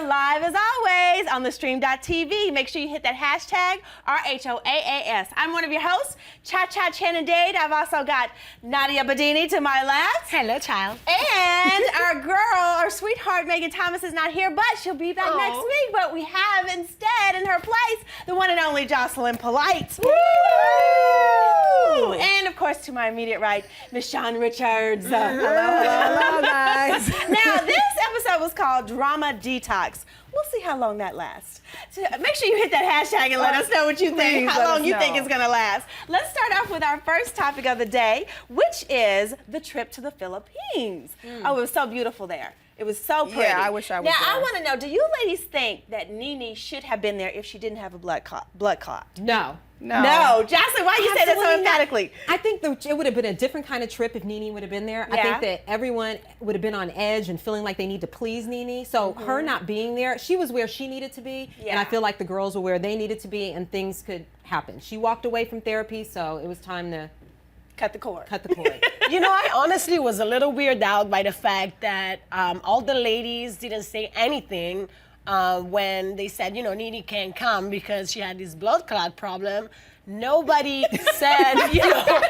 live as always on theStream.tv. Make sure you hit that hashtag RHOAAS. I'm one of your hosts, Cha-Cha Channon Dade. I've also got Nadia Beddini to my left. Hello, child. And our girl, our sweetheart, Megan Thomas is not here, but she'll be back next week. But we have instead in her place the one and only Jocelyn Polite. Woo! And of course, to my immediate right, Miss Shawn Richardz. Hello, guys. Now, this episode was called Drama Detox. We'll see how long that lasts. So make sure you hit that hashtag and let us know what you think, how long you think it's gonna last. Let's start off with our first topic of the day, which is the trip to the Philippines. Oh, it was so beautiful there. It was so pretty. Yeah, I wish I was there. Now, I want to know, do you ladies think that NeNe should have been there if she didn't have a blood clot? No. No. Jocelyn, why do you say that so emphatically? I think it would have been a different kind of trip if NeNe would have been there. Yeah. I think that everyone would have been on edge and feeling like they need to please NeNe. So her not being there, she was where she needed to be. Yeah. And I feel like the girls were where they needed to be and things could happen. She walked away from therapy, so it was time to cut the cord. You know, I honestly was a little weirded out by the fact that all the ladies didn't say anything when they said, you know, NeNe can't come because she had this blood clot problem. Nobody said, you know,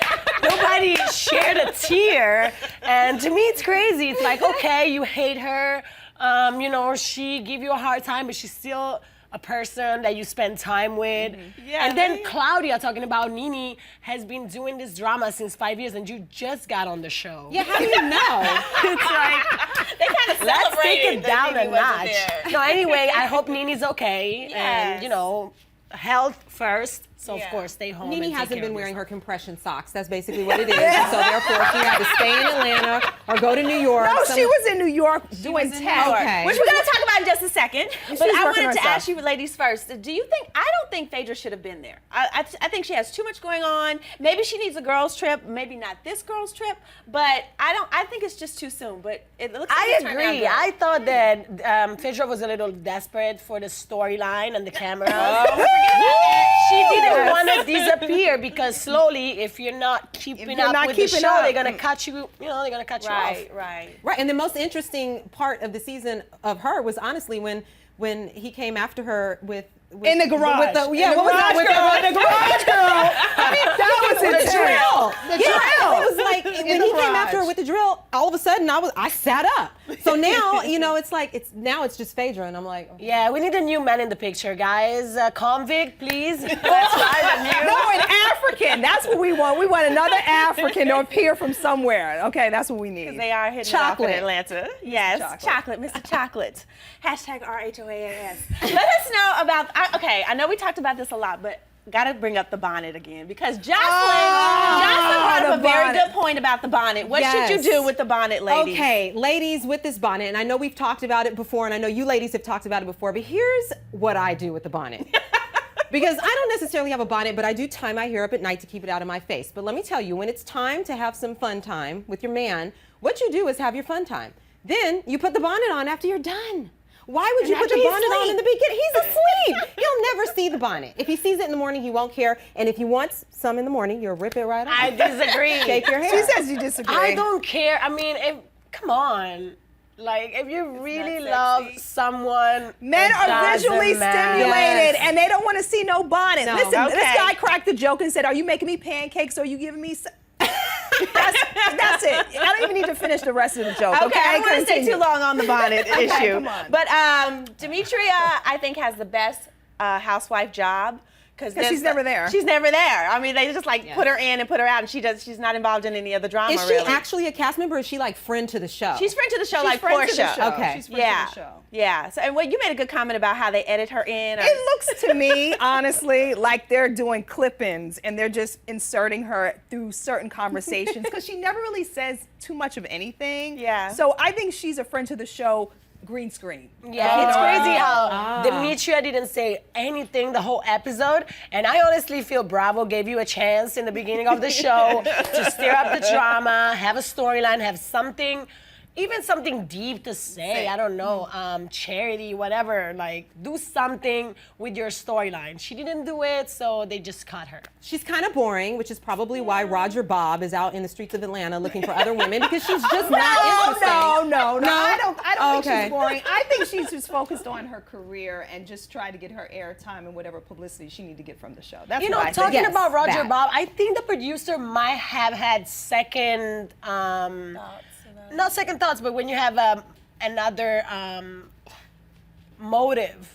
nobody shared a tear. And to me, it's crazy. It's like, okay, you hate her. You know, she give you a hard time, but she's still a person that you spend time with. Yeah, and then Claudia talking about NeNe has been doing this drama since 5 years and you just got on the show. Yeah, how do you know? It's like, They kind of let's take celebrated it down that a NeNe wasn't notch. there. No, anyway, I hope NeNe's okay. Yes. And, you know, health first. So, Yeah. of course, stay home. NeNe and take hasn't care been of wearing her yourself. compression socks. That's basically what it is. And so therefore, she had to stay in Atlanta or go to New York. No, she was in New York doing was in tech. New York. Okay. Which we're going to talk about in just a second. But I working wanted to herself. ask you ladies first. Do you think, I don't think Phaedra should have been there. I think she has too much going on. Maybe she needs a girls trip, maybe not this girls trip, but I think it's just too soon. But it looks like I it turned out agree. good. I thought that Phaedra was a little desperate for the storyline and the camera. She didn't want to disappear because slowly, if you're not keeping up with the show, they're gonna cut you. You know, they're gonna cut you off. Right. Right, and the most interesting part of the season of her was honestly when he came after her with In the garage. In the garage girl. I mean, that was The drill. The drill. It was like when he came after her with the drill, all of a sudden I sat up. So now, you know, it's like it's just Phaedra, and I'm like, okay. Yeah, we need a new man in the picture, guys. Convict, please. That's right. No, an African. That's what we want. We want another African to appear from somewhere. Okay, that's what we need. They are hitting Chocolate. it off in Atlanta. Yes, Chocolate. Mr. Chocolate. Hashtag RHOAAS. Let us know about, okay, I know we talked about this a lot, but gotta bring up the bonnet again because Jocelyn brought up a very good point about the bonnet. What should you do with the bonnet, ladies? Okay, ladies, with this bonnet, and I know we've talked about it before, and I know you ladies have talked about it before, but here's what I do with the bonnet. Because I don't necessarily have a bonnet, but I do tie my hair up at night to keep it out of my face. But let me tell you, when it's time to have some fun time with your man, what you do is have your fun time. Then you put the bonnet on after you're done. Why would you put the bonnet on in the beginning? He's asleep. He'll never see the bonnet. If he sees it in the morning, he won't care. And if he wants some in the morning, you'll rip it right off. I disagree. Shake your hair. She says you disagree. I don't care. I mean, come on. Like, if you really love someone, Men it are doesn't visually matter. stimulated, and they don't want to see no bonnet. No. Listen, Okay. this guy cracked the joke and said, "Are you making me pancakes or are you giving me?" That's it. I don't even need to finish the rest of the joke. Okay, I don't want to stay Continue. too long on the bonnet issue. come on. But Demetria, I think, has the best housewife job. Because she's never there. She's never there. I mean, they just like put her in and put her out, and she's not involved in any of the drama. Is she really. actually a cast member, or is she like friend to the show? She's friend to the show, She's like friend to the Portia. show. Okay. She's friend Yeah, to the show. yeah. So, and you made a good comment about how they edit her in. Or, It looks to me, honestly, like they're doing clip-ins and they're just inserting her through certain conversations because she never really says too much of anything. Yeah. So I think she's a friend to the show. Green screen. Yeah, it's crazy how Demetria didn't say anything the whole episode, and I honestly feel Bravo gave you a chance in the beginning of the show to stir up the drama, have a storyline, have something even something deep to say. I don't know, charity, whatever. Like, do something with your storyline. She didn't do it, so they just cut her. She's kind of boring, which is probably why Roger Bob is out in the streets of Atlanta looking for other women, because she's just not interesting. No. I don't think Okay. she's boring. I think she's just focused on her career and just trying to get her airtime and whatever publicity she need to get from the show. That's You know, what I talking think. about Roger That. Bob, I think the producer might have had second, not second thoughts, but when you have another motive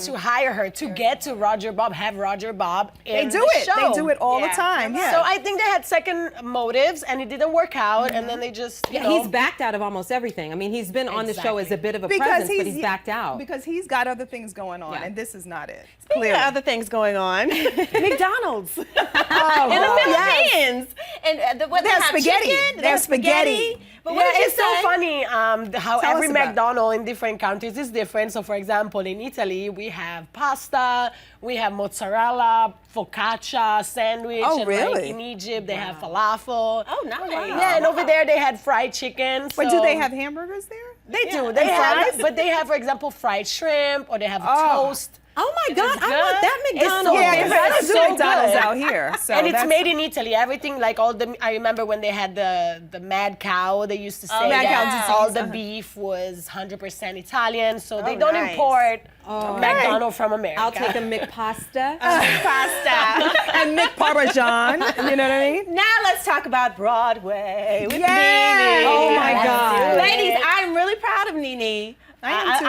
to hire her, to get to Roger Bob, have Roger Bob in They do the it. show. They do it all the Yeah. time. Yeah. So I think they had second motives, and it didn't work out, and then they just, you know. He's backed out of almost everything. I mean, he's been on the show as a bit of a presence, but he's backed out. Because he's got other things going on, Yeah. and this is not it. Speaking of other things going on, McDonald's in the Oh, yes. Philippines, and what They have spaghetti. Chicken, They have spaghetti. But Yeah, what did you it's so say? funny how Tell every us about it. McDonald's in different countries is different. So, for example, in Italy, we have pasta, we have mozzarella, focaccia sandwich. Oh, and really? like in Egypt, they have falafel. Oh, nice. Yeah, and over there, they had fried chicken. But so do they have hamburgers there? They do. They And have, fries? but they have, for example, fried shrimp, or they have Oh. toast. Oh my God, I good. want that It's McDonald's. so Yeah, good. because they don't do So McDonald's good. out here. So And it's that's- made in Italy. Everything, like all the, I remember when they had the mad cow, they used to say mad cow that disease, all the beef was 100% Italian, so they Oh, don't nice. import McDonald's from America. I'll take a McPasta. Pasta. and Nick Parmesan. You know what I mean? Now let's talk about Broadway with Yes. NeNe. Oh my God. Ladies, I'm really proud of NeNe. I am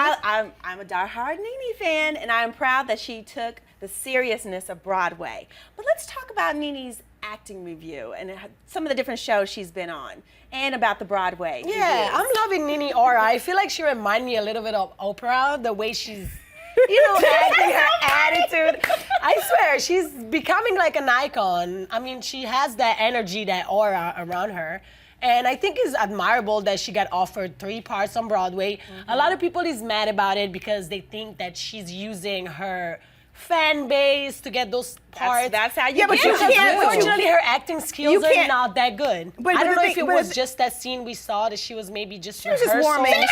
too. I'm a diehard NeNe fan, and I'm proud that she took the seriousness of Broadway. But let's talk about NeNe's acting review and some of the different shows she's been on, and about the Broadway. Yeah, reviews. I'm loving NeNe aura. I feel like she reminds me a little bit of Oprah, the way she's, you know, acting, her attitude. I swear, she's becoming like an icon. I mean, she has that energy, that aura around her. And I think it's admirable that she got offered 3 parts on Broadway. A lot of people is mad about it because they think that she's using her fan base to get those parts. That's how you Yeah, but get you it. can't- Unfortunately, her acting skills You are can't- not that good. But I don't the know thing- if it but was the- just that scene we saw that she was maybe just She was just warming.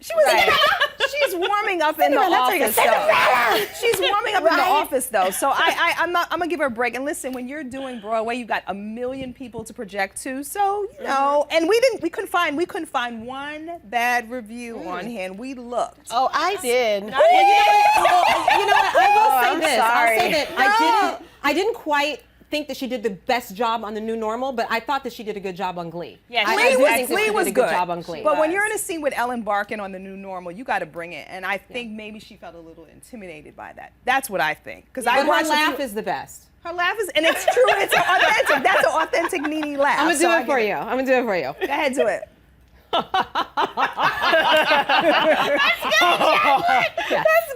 She's warming up in the office though. She's warming up in the office though. So I'm gonna give her a break. And listen, when you're doing Broadway, you got 1 million people to project to. So you know, and we couldn't find one bad review on here. And we looked. Oh, I did. You know what? I will say I'm this. sorry. I'll say that I didn't quite think that she did the best job on the new normal, but I thought that she did a good job on Glee. Yeah, I Glee do was- think that Glee she was did a good good. job on Glee. But when you're in a scene with Ellen Barkin on the new normal, you got to bring it. And I think maybe she felt a little intimidated by that. That's what I think. Because I But her watched laugh is the best. her laugh is, and it's true. It's authentic. That's an authentic NeNe laugh. I'm gonna do So I it for get you. I'm gonna do it for you. Go ahead, do it.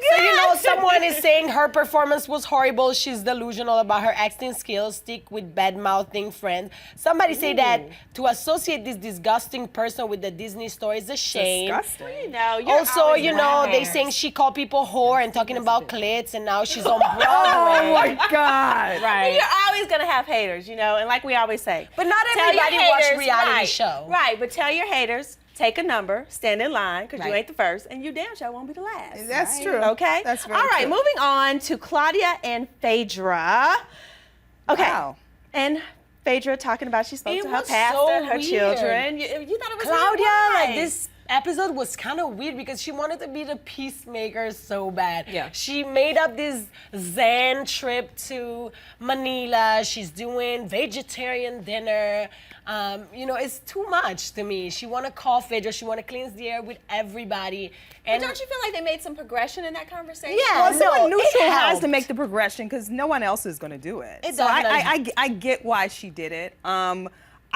So you know, someone is saying her performance was horrible. She's delusional about her acting skills. Stick with bad-mouthing friends. Somebody say that to associate this disgusting person with the Disney story is a shame. Disgusting. You know, you're Also, always you know, they right. saying she called people whore and talking about clits, and now she's on Broadway. Oh my God. Right. You're always gonna have haters, you know, and like we always say. But not tell your everybody watch haters- reality right, show. Right, but tell your haters, take a number, stand in line, because you Right. ain't the first, and you damn sure won't be the last. That's true. Okay? That's very All right, true. moving on to Claudia and Phaedra. Okay. Wow. And Phaedra talking about she spoke It to her was pastor, so her weird. children. You thought it was Claudia, weird. like this episode was kind of weird because she wanted to be the peacemaker so bad. Yeah. She made up this Zen trip to Manila. She's doing vegetarian dinner. You know, it's too much to me. She want to call Phaedra. She want to cleanse the air with everybody. And Don't you feel like they made some progression in that conversation? Yeah. Well, someone No, neutral it has to helped. make the progression because no one else is going to do it. It so definitely I get why she did it.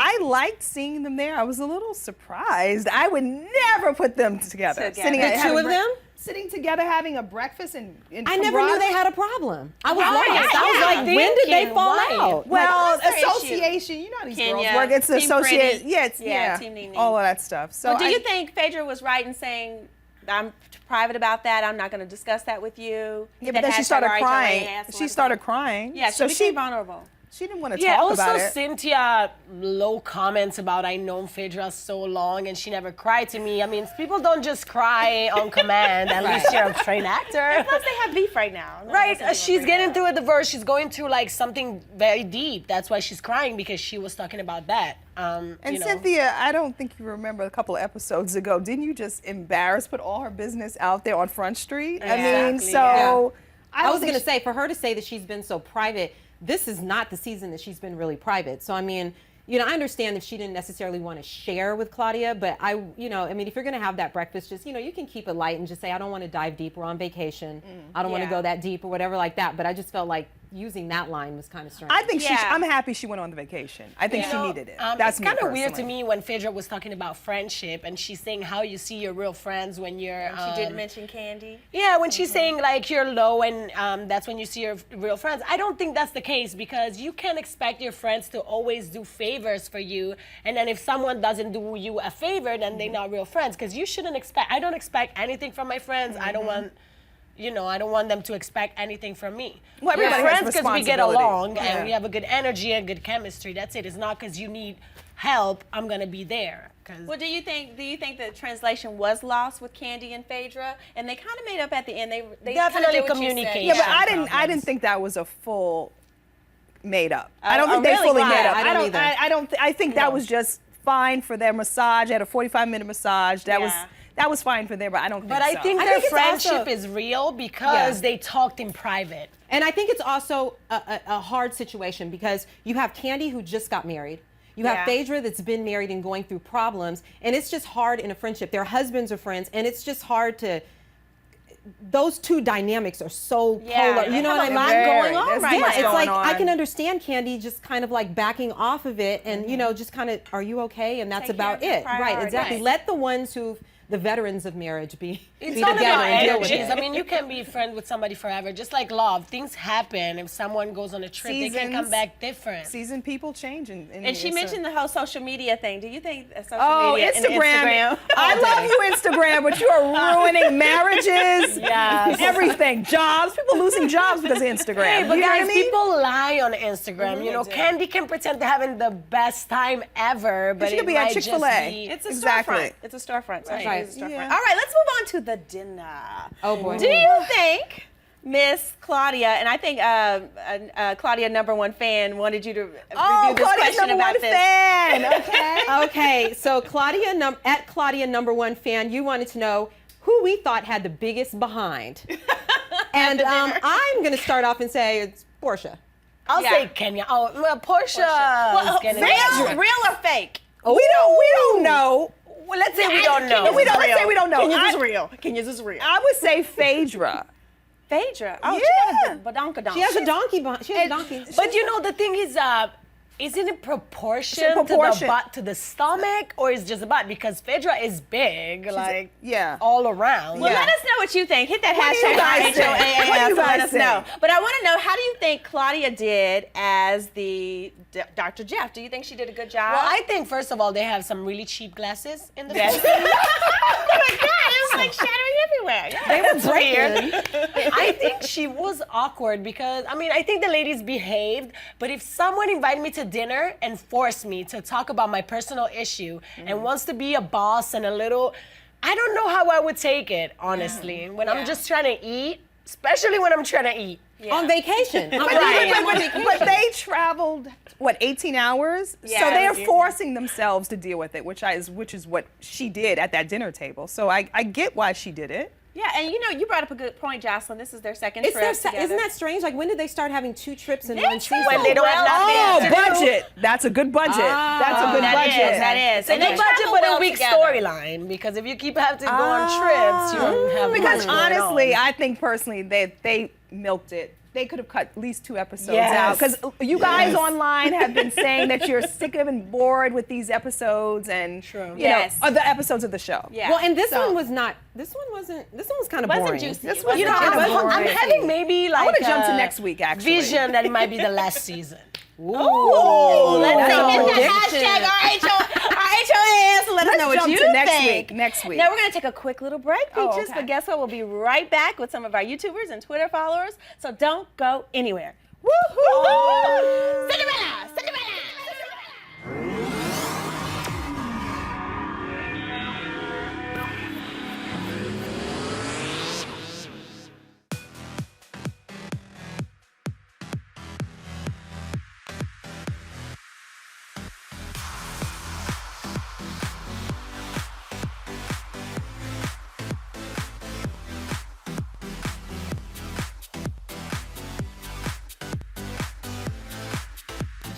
I liked seeing them there. I was a little surprised. I would never put them together. Together. The two of them? Sitting together having a breakfast and I never knew they had a problem. I was Right, lost. I was yeah. like, when did they Thinking, fall right. out? Well, Like, what's their association, you know how these Kenya, girls work. It's Team associate. Pretty. Yeah, it's Yeah, Team NeNe. all of that stuff. So So do you think Phaedra was right in saying, I'm private about that, I'm not going to discuss that with you? Yeah, That but then she hashtag started RHOA crying. ass She was started like- crying. Yeah, so she became vulnerable. She didn't want to Yeah, talk about also it. Cynthia, low comments about I known Phaedra so long and she never cried to me. I mean, people don't just cry on command. At least you're a trained actor. Plus, they have beef right now. Right, she's getting through a divorce. She's going through like something very deep. That's why she's crying, because she was talking about that. And you know. Cynthia, I don't think you remember a couple of episodes ago, didn't you just put all her business out there on Front Street? I mean, Exactly, so I was going to say, for her to say that she's been so private, this is not the season that she's been really private. So, I mean, you know, I understand if she didn't necessarily want to share with Claudia, but I mean, if you're going to have that breakfast, just, you know, you can keep it light and just say, I don't want to dive deep. We're on vacation. I don't want to go that deep or whatever like that. But I just felt like using that line was kind of strange. I think I'm happy she went on the vacation. I think she needed it. That's it's kind of weird to personally. me when Phaedra was talking about friendship and she's saying how you see your real friends when you're. She didn't mention Kandi. Yeah, when she's saying like you're low and that's when you see your real friends. I don't think that's the case, because you can't expect your friends to always do favors for you, and then if someone doesn't do you a favor, then they're not real friends. Because you shouldn't expect. I don't expect anything from my friends. I don't want. You know, I don't want them to expect anything from me. Well, We're everybody has friends because we get responsibility. along Yeah. and we have a good energy and good chemistry. That's it. It's not because you need help, I'm gonna be there. Well, do you think the translation was lost with Kandi and Phaedra, and they kind of made up at the end? They Definitely kinda did what you said. communication. Yeah, but I problems. didn't think that was a full made up. I don't I'm think they really fully glad. made up. I don't either. I think that was just fine for their massage. They had a 45-minute massage. That was fine for them, but I don't think But so. I think I their think it's friendship also- is real because they talked in private. And I think it's also a hard situation, because you have Kandi, who just got married. You have Phaedra, that's been married and going through problems. And it's just hard in a friendship. Their husbands are friends, and it's just hard to. Those two dynamics are so polar. You know what I mean? Going on There's right much now. It's like going I on. can understand Kandi just kind of like backing off of it, and you know, just kind of, are you okay? And that's Take care about of your it. Right, exactly. priorities. Let the ones who, the veterans of marriage, be It's be all together about and deal with energies. it. I mean, you can be friends with somebody forever. Just like love, things happen. If someone goes on a trip, they can come Seasons. back different. Seasoned people change. And she mentioned the whole social media thing. Do you think Oh, social media and Instagram. I love you, Instagram, but you are ruining marriages, Yes. everything, jobs, people losing jobs because of Instagram. Hey, but you know guys, what I mean? people lie on Instagram. You know, Kandi can pretend they're having the best time ever, but she it could be at might just Chick-fil-A. be. It's a Exactly. storefront. It's a storefront. Social media is a storefront. Yeah. All right, let's move on to the dinner. Oh boy. Do you think Miss Claudia, and I think Claudia #1 fan wanted you to review this Claudia's question about #1 this. fan. Okay. Okay, so Claudia #1 fan, you wanted to know who we thought had the biggest behind. And I'm going to start off and say it's Portia. I'll say Kenya. Oh, well, Portia. Well, is getting real or fake? We don't know. Well, let's say we don't know. We don't. Let's say we don't know. Kenya's is real. Kenya's is real. I would say Phaedra. Phaedra. Oh, Yeah. she got a badonkadonk. She has a donkey behind. She has a donkey. But you know, the thing is, isn't it proportion, It's a proportion. to the butt to the stomach, or is it just the butt? Because Phaedra is big, like yeah. all around. Well, let us know what you think. Hit that What do you guys hashtag think? What do RHOAAS you to let guys us know. think? But I want to know, how do you think Claudia did as the Dr. Jeff? Do you think she did a good job? Well, I think first of all, they have some really cheap glasses in the Yes. movie. Oh my God, it was like shattering everywhere. Yeah. They were weird. I think she was awkward because, I mean, I think the ladies behaved, but if someone invited me to dinner and forced me to talk about my personal issue and wants to be a boss and a little, I don't know how I would take it, honestly. When I'm just trying to eat, especially when I'm trying to eat. On vacation. But they traveled, what, 18 hours? Yeah. So they are forcing themselves to deal with it, which is what she did at that dinner table. So I get why she did it. Yeah, and you know, you brought up a good point, Jocelyn. This is their second trip together. Isn't that strange? Like, when did they start having 2 trips in They one season? travel When they don't have well nothing Oh, to do. budget. That's a good budget. That's a good that budget. is, that is. So And they they budget travel with well a weak together. storyline, because if you keep having to go on trips, you don't have Because much going honestly, on. I think personally they milked it. They could have cut at least 2 episodes Yes. out. Because you guys online have been saying that you're sick of and bored with these episodes and True. you know, of the episodes of the show. Yeah. Well, and this one was not. This one was kind of Wasn't boring. juicy. This It was wasn't You know, kind of juicy. boring. I'm having maybe like wanna jump to a next week, actually. vision that it might be the last season. Oh, let's that's say a hit the prediction. hashtag RHOAAS. Let us Let's know what jump you to next think. week, next week. Now we're gonna take a quick little break, Oh, Peaches. okay. But guess what? We'll be right back with some of our YouTubers and Twitter followers. So don't go anywhere. Woohoo! Cinderella! Cinderella!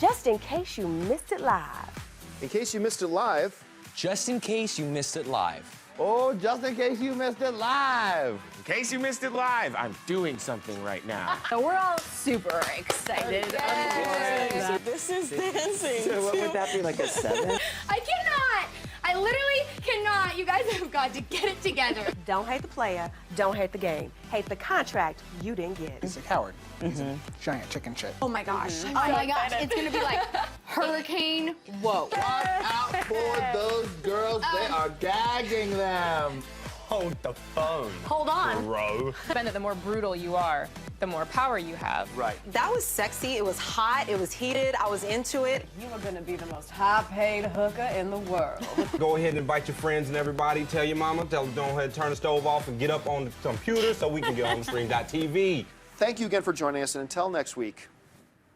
Just in case you missed it live. In case you missed it live. Just in case you missed it live. Oh, just in case you missed it live. In case you missed it live, I'm doing something right now. So we're all super excited. So this is dancing. So what would that be, like a 7? I cannot. I literally cannot. You guys have got to get it together. Don't hate the player, don't hate the game. Hate the contract you didn't get. He's a coward. He's a giant chicken shit. Oh my gosh. Oh my gosh. It's going to be like hurricane. Whoa. Watch out for those girls. They are gagging them. Hold the phone. Hold on. Bro. The more brutal you are, the more power you have. Right. That was sexy. It was hot. It was heated. I was into it. You are going to be the most high-paid hooker in the world. Go ahead and invite your friends and everybody. Tell your mama. Tell them, go ahead and turn the stove off and get up on the computer so we can get on theStream.tv. Thank you again for joining us, and until next week,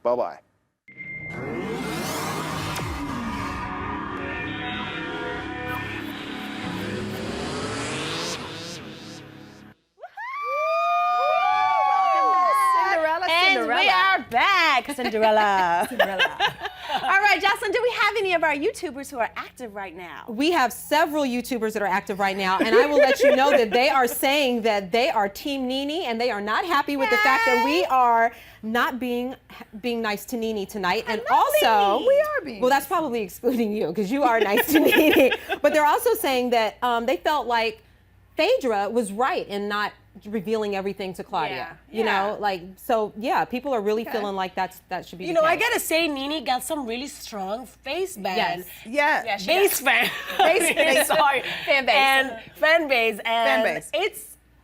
bye-bye. And we are back, Cinderella. All right, Jocelyn, do we have any of our YouTubers who are active right now? We have several YouTubers that are active right now, and I will let you know that they are saying that they are Team NeNe, and they are not happy with the fact that we are not being nice to NeNe tonight. And also, we are being. Well, that's probably excluding you because you are nice to NeNe. But they're also saying that they felt like Phaedra was right in not revealing everything to Claudia. You know, like, so yeah, people are really feeling like that should be You the know, I case. gotta say, NeNe got some really strong face band. Yeah. Base fan. Base. Sorry. Fan base. And fan base. And Fan base.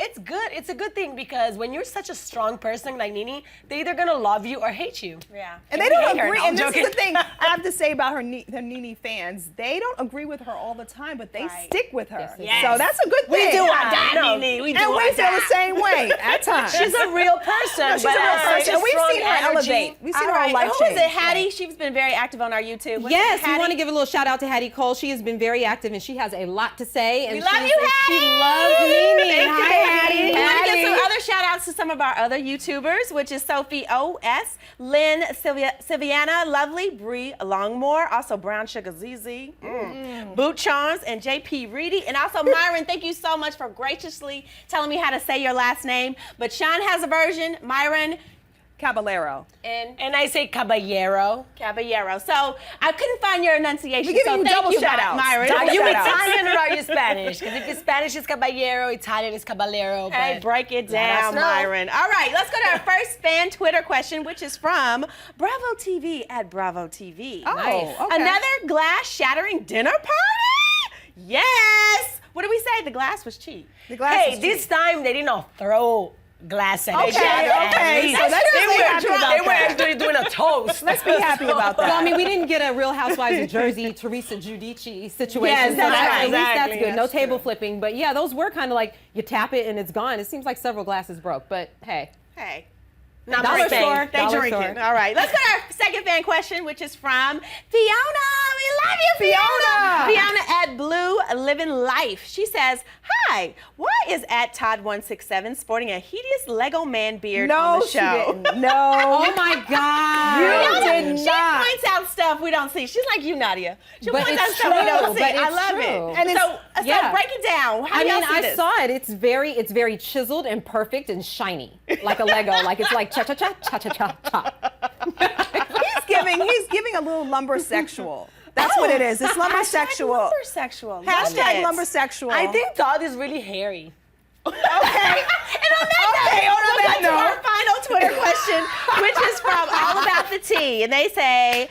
it's good. It's a good thing because when you're such a strong person like NeNe, they're either gonna love you or hate you. Yeah. And they don't agree. And this is the thing I have to say about her NeNe fans. They don't agree with her all the time, but they stick with her. Yes. So that's a good thing. We do our that, NeNe. We do and our we feel that. the same way at times. She's a real person. She's a real person. And we've seen her elevate. We've seen All her right, life who is change. it? Hattie, she's been very active on our YouTube. What's Yes, it, we Hattie? want to give a little shout out to Hattie Cole. She has been very active and she has a lot to say. And We love she you, She Hattie. loves NeNe. Thank you, Hi, Hattie. We want to Hattie. give some other shout outs to some of our other YouTubers, which is Sophie O.S., Lynn Sylviana, Lovely, Bree Longmore, also Brown Sugar ZZ, Boot Charms, and JP Reedy. And also Myron, thank you so much for graciously telling me how to say your last name. But Shawn has a version, Myron, Caballero. And I say caballero. Caballero. So I couldn't find your enunciation. We're giving so you thank double you, shout-outs. Myron. Are you shout-outs. Italian or are you Spanish? Because if it's Spanish, it's caballero. Italian is caballero. Hey, but break it let us down, know. Myron. All right, let's go to our first fan Twitter question, which is from Bravo TV at Bravo TV. Oh, Nice. okay. Another glass shattering dinner party? Yes. What did we say? The glass was cheap. The glass Hey, is this cheap. time they did not throw glass at each other. Okay, so let's be happy about They were that. actually doing a toast. Let's be happy about that. Well, I mean, we didn't get a Real Housewives of Jersey, Teresa Giudice situation. Yes, so that's at right. least that's Exactly. good. No table flipping. But yeah, those were kind of like you tap it and it's gone. It seems like several glasses broke, but hey. Hey. Not Dollar birthday. store. They Dollar drinking. store. All right, let's go to our second fan question, which is from Fiona. We love you, Fiona. Fiona at Blue Living Life. She says, "Hi, why is at Todd167 sporting a hideous Lego man beard on the she show?" didn't. No. Oh my God. You did She not. points out stuff we don't see. She's like you, Nadia. She But points out it's stuff we don't true, see. but I it's love true. it. And so yeah. break it down. How I do y'all mean, see I this? saw it. It's very chiseled and perfect and shiny, like a Lego. Like it's like cha cha cha cha cha cha cha. He's giving a little lumbersexual. That's what it is. It's lumbersexual. Lumbersexual. Hashtag lumbersexual. I think Todd is really hairy. Okay. And on that note, on our final Twitter question, which is from All About the Tea. And they say,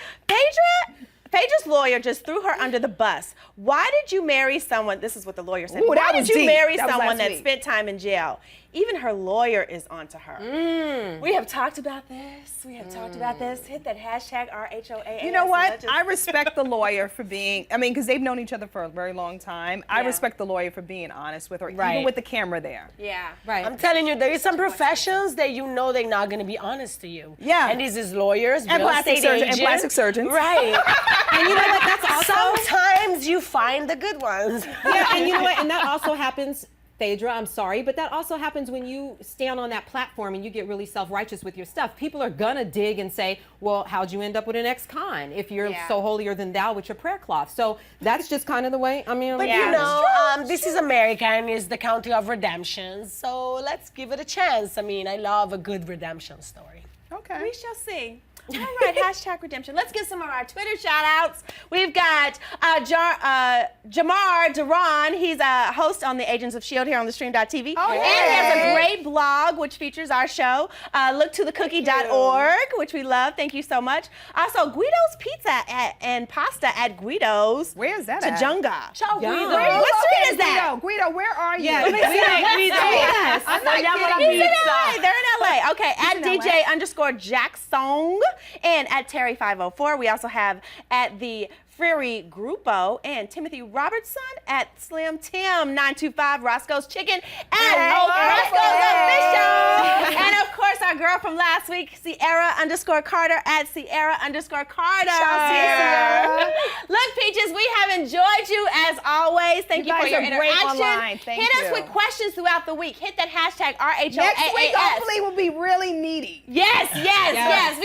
Phaedra's lawyer just threw her under the bus. Why did you marry someone? This is what the lawyer said. Ooh, Why that did was you deep. marry That was someone last that week. spent time in jail? Even her lawyer is onto her. We have talked about this. Hit that hashtag RHOAAS. You know what? I respect the lawyer for being, because they've known each other for a very long time. I respect the lawyer for being honest with her, even with the camera there. Yeah. Right. I'm telling you, there is some professions that you know they're not going to be honest to you. Yeah. And this is lawyers, And plastic surgeons. Right. And you know what? That's also sometimes you find the good ones. Yeah, and you know what? And that also happens, Phaedra, I'm sorry, but that also happens when you stand on that platform and you get really self-righteous with your stuff. People are gonna dig and say, well, how'd you end up with an ex-con if you're so holier than thou with your prayer cloth? So that's just kind of the way, But you know, this is America and it's the country of redemption. So let's give it a chance. I mean, I love a good redemption story. Okay. We shall see. All right, hashtag redemption. Let's get some of our Twitter shout outs. We've got Jamar Duran. He's a host on the Agents of S.H.I.E.L.D. here on theStream.tv. Oh, and he has a great blog which features our show, looktothecookie.org, which we love. Thank you so much. Also, Guido's Pizza and Pasta at Guido's. Where's that at? Tajunga. Ciao, Guido. What street is that? Guido, where are you? Yeah, Yes. I'm not He's in LA. They're in LA. Okay, at DJ_Jacksong and at Terry504. We also have at the Friri Grupo and Timothy Robertson at Slim Tim 925 Roscoe's Chicken at Roscoe's Official. And of course our girl from last week, Sierra_Carter at Sierra_Carter. Look, Peaches, we have enjoyed you as always. Thank you for your interaction. Hit us with questions throughout the week. Hit that hashtag RHOAAS. Next week hopefully will be really meaty. Yes. We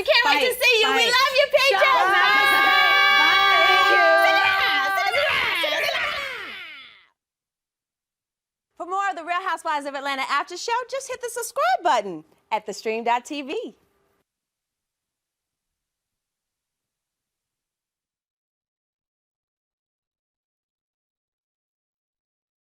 can't wait to see you. We love you, Peaches. Bye. For more of the Real Housewives of Atlanta after show, just hit the subscribe button at theStream.tv.